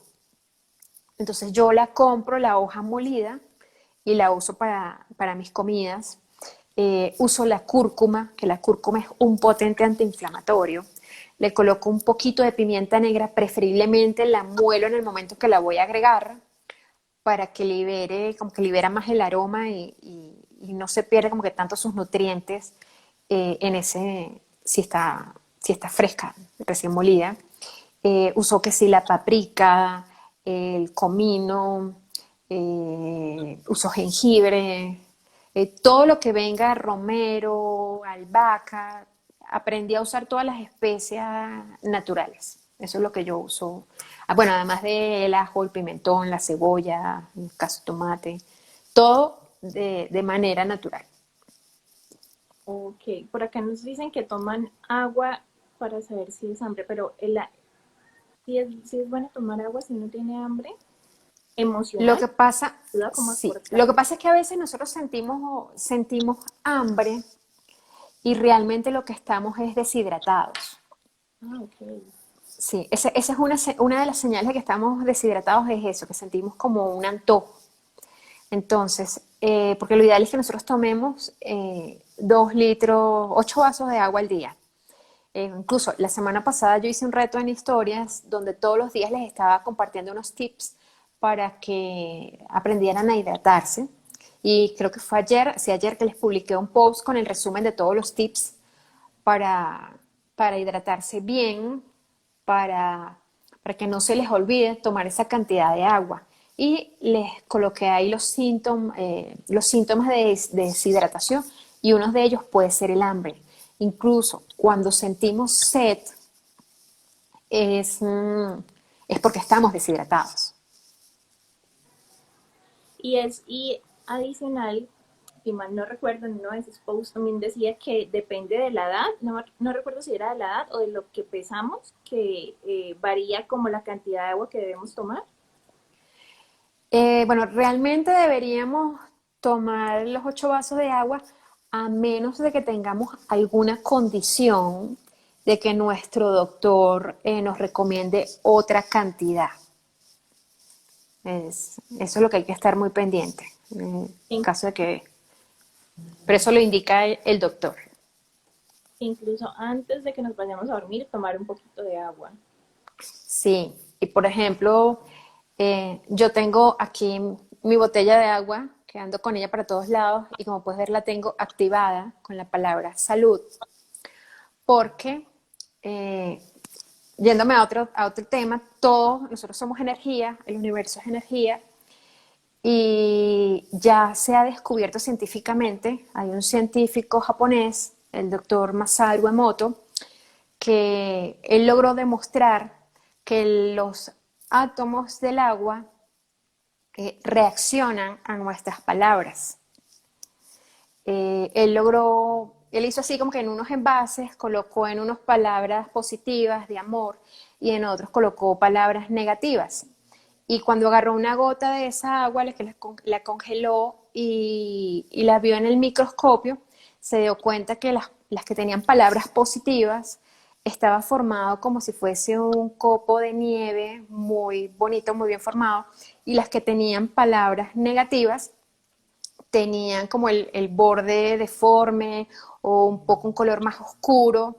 Entonces yo la compro, la hoja molida, y la uso para mis comidas. Uso la cúrcuma, que la cúrcuma es un potente antiinflamatorio. Le coloco un poquito de pimienta negra, preferiblemente la muelo en el momento que la voy a agregar para que libere, como que libera más el aroma y no se pierda como que tanto sus nutrientes en ese, si está fresca, recién molida. Uso que sí la paprika, el comino, uso jengibre, todo lo que venga, romero, albahaca. Aprendí a usar todas las especias naturales. Eso es lo que yo uso. Ah, bueno, además del ajo, el pimentón, la cebolla, en caso tomate, todo de manera natural. Ok, por acá nos dicen que toman agua para saber si es hambre, pero si es bueno tomar agua si uno tiene hambre Lo emocional, que pasa, ayuda como a sí, lo cortar. que pasa es que a veces nosotros sentimos hambre y realmente lo que estamos es deshidratados. Ah, ok. Sí, esa es una de las señales de que estamos deshidratados, es eso, que sentimos como un antojo. Entonces, porque lo ideal es que nosotros tomemos 2 litros, 8 vasos de agua al día. Incluso la semana pasada yo hice un reto en historias donde todos los días les estaba compartiendo unos tips para que aprendieran a hidratarse. Y creo que fue ayer, sí, ayer que les publiqué un post con el resumen de todos los tips para, para hidratarse bien, para que no se les olvide tomar esa cantidad de agua. Y les coloqué ahí los síntomas de deshidratación y uno de ellos puede ser el hambre. Incluso cuando sentimos sed es, mm, es porque estamos deshidratados. Y adicional, si mal no recuerdo, en uno de esos posts también decía que depende de la edad, no recuerdo si era de la edad o de lo que pesamos, que varía como la cantidad de agua que debemos tomar. Bueno, realmente deberíamos tomar los 8 vasos de agua a menos de que tengamos alguna condición de que nuestro doctor nos recomiende otra cantidad. Eso es lo que hay que estar muy pendiente, en In- caso de que... Pero eso lo indica el doctor. Incluso antes de que nos vayamos a dormir, tomar un poquito de agua. Sí, y por ejemplo, yo tengo aquí mi botella de agua, que ando con ella para todos lados, y como puedes ver la tengo activada con la palabra salud, porque eh, yéndome a otro tema, todos nosotros somos energía, el universo es energía, y ya se ha descubierto científicamente, hay un científico japonés, el doctor Masaru Emoto, que él logró demostrar que los átomos del agua reaccionan a nuestras palabras. Él hizo así como que en unos envases colocó en unos palabras positivas de amor y en otros colocó palabras negativas. Y cuando agarró una gota de esa agua, la congeló y la vio en el microscopio, se dio cuenta que las que tenían palabras positivas estaba formado como si fuese un copo de nieve muy bonito, muy bien formado, y las que tenían palabras negativas tenían como el borde deforme o un poco un color más oscuro.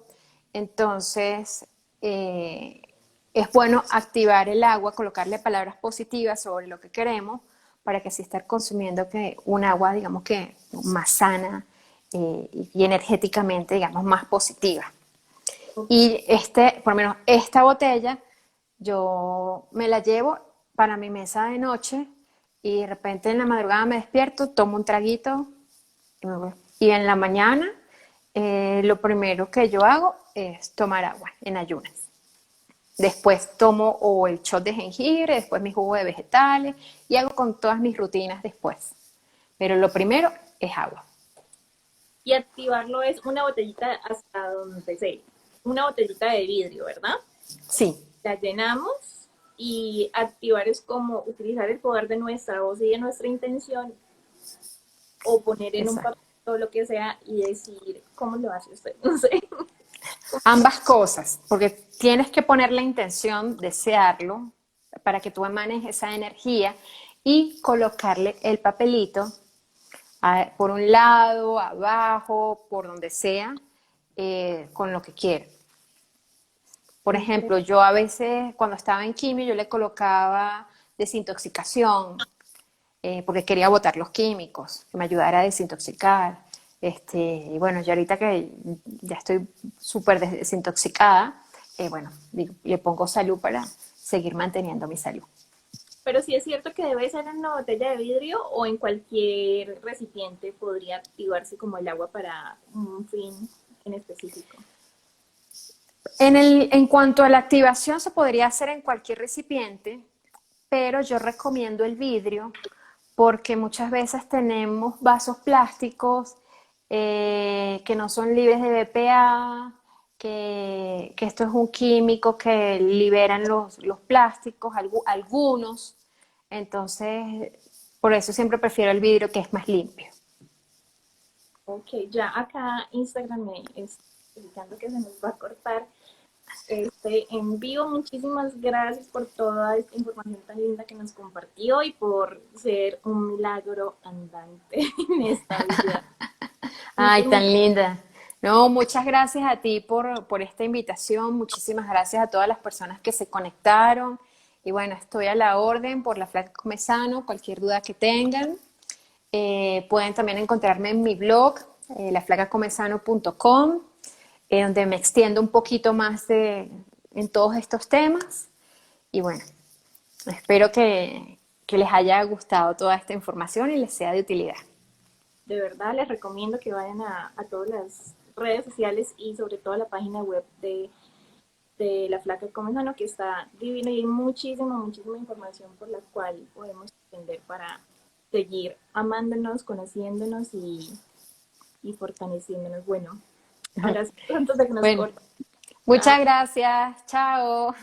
Entonces, es bueno activar el agua, colocarle palabras positivas sobre lo que queremos para que así estar consumiendo un agua, digamos que más sana y energéticamente, digamos, más positiva. Y por lo menos esta botella, yo me la llevo para mi mesa de noche y de repente en la madrugada me despierto, tomo un traguito y me voy. Y en la mañana lo primero que yo hago es tomar agua en ayunas. Después tomo o el shot de jengibre, después mi jugo de vegetales y hago con todas mis rutinas después. Pero lo primero es agua. Y activarlo es una botellita hasta donde sea, una botellita de vidrio, ¿verdad? Sí, La llenamos y activar es como utilizar el poder de nuestra voz y de nuestra intención o poner en un exacto. papel o lo que sea y decir, ¿cómo lo hace usted? No sé. Ambas cosas, porque tienes que poner la intención, desearlo, para que tú emanes esa energía y colocarle el papelito por un lado, abajo, por donde sea, con lo que quieras. Por ejemplo, yo a veces cuando estaba en quimio yo le colocaba desintoxicación, porque quería botar los químicos, que me ayudara a desintoxicar. Y bueno, yo ahorita que ya estoy súper desintoxicada, bueno, le pongo salud para seguir manteniendo mi salud. Pero sí es cierto que debe ser en una botella de vidrio o en cualquier recipiente podría activarse como el agua para un fin en específico. En cuanto a la activación, se podría hacer en cualquier recipiente, pero yo recomiendo el vidrio porque muchas veces tenemos vasos plásticos que no son libres de BPA, que esto es un químico que liberan los plásticos, algunos. Entonces, por eso siempre prefiero el vidrio que es más limpio. Ok, ya acá Instagram me está indicando que se nos va a cortar este en vivo. Muchísimas gracias por toda esta información tan linda que nos compartió y por ser un milagro andante en esta vida. Ay, tan Muchísimas linda. No, muchas gracias a ti por esta invitación. Muchísimas gracias a todas las personas que se conectaron. Y bueno, estoy a la orden por la Flaca Comezano, cualquier duda que tengan. Pueden también encontrarme en mi blog, laflacacomezano.com, donde me extiendo un poquito más en todos estos temas. Y bueno, espero que les haya gustado toda esta información y les sea de utilidad. De verdad les recomiendo que vayan a todas las redes sociales y sobre todo a la página web de La Flaca Comenzano, que está divino y hay muchísima información por la cual podemos aprender para seguir amándonos, conociéndonos y fortaleciéndonos. Bueno, ahora sí, antes de que nos Bueno, corten. muchas gracias. Chao.